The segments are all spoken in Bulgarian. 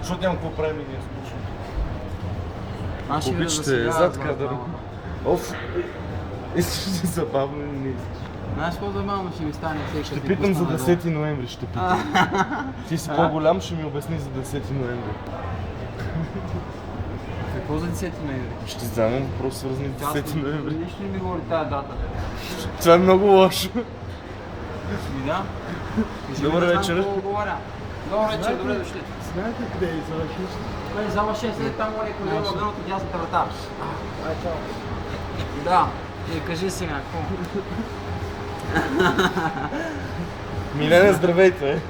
защото няма какво правим и ние скучно. Аз ще видя за Обичате, сега. зад кадър. Оф, искаш да забавно или не искаш? Знаеш какво забавно ще ми стане всеки? Ще питам за 10 ноември, ще питам. Ти си по-голям, ще ми обясни за 10 ноември. Какво за 10 ноември? Ще задам въпрос свързани с 10 ноември. Нищо не ми говори тази дата. Това е много лошо. Ми да. Добър вечер. Добър вечер, добре дошли. Знаете къде е зала 6? Кой е зала 6, след там моля колега в дъното дясната врата. Да, кажи сега, какво? Милене, здравейте!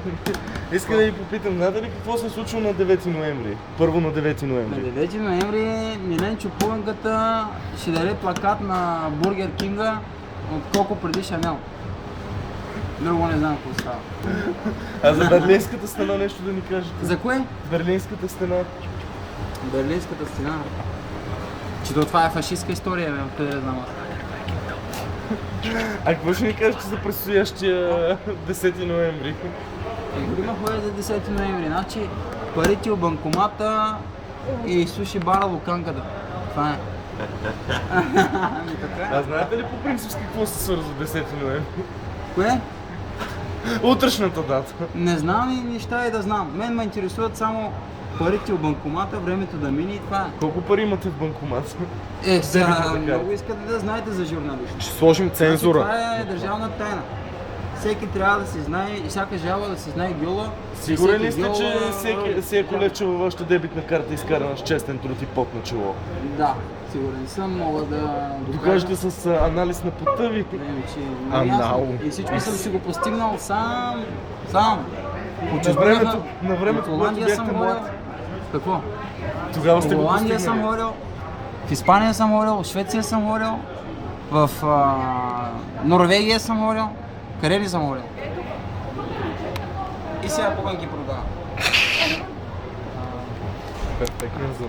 Искам да ви попитам, знаете ли какво се е случило на 9 ноември? Първо на 9 На ноември. 9 ноември Миленчо Пуленката ще даде плакат на Бургер Кинга от колко преди Шанел. Друго не знам какво става. А за Берлинската стена нещо да ни кажете? За кое? Берлинската стена. Берлинската стена. Че това е фашистска история, бе, къде да знам аз. А какво ще ни кажете за предстоящия 10 ноември? Има хора за 10 ноември, значи парите от банкомата и суши бара Луканката. Това е. Ами така. А знаете ли по принцип с какво се свързва 10 ноември? Кое? Утрешната дата. Не знам и неща и да знам. Мен ме интересуват само парите от банкомата, времето да мине и това е. Колко пари имате в банкомат? Сега да много кажете. искате да знаете за журналист. Ще сложим цензура. Това е държавна тайна. Всеки трябва да се знае и всяка жала да се знае гьола. Сигурен ли сте, че всеки левче във вашата дебитна карта е изкарана с честен труд и пот на чело? Да, сигурен съм, мога да Докажете с анализ на пота ви. Време, че Анал. и всичко съм си го постигнал сам. На времето, В когато Холандия бяхте съм ходил. млад. Какво? Тогава сте В го Холандия съм постигнали. ходил, в Испания съм ходил, в Швеция съм ходил, в Норвегия съм ходил. Къде ли съм ходил? И сега кога ги продавам? Перфектно за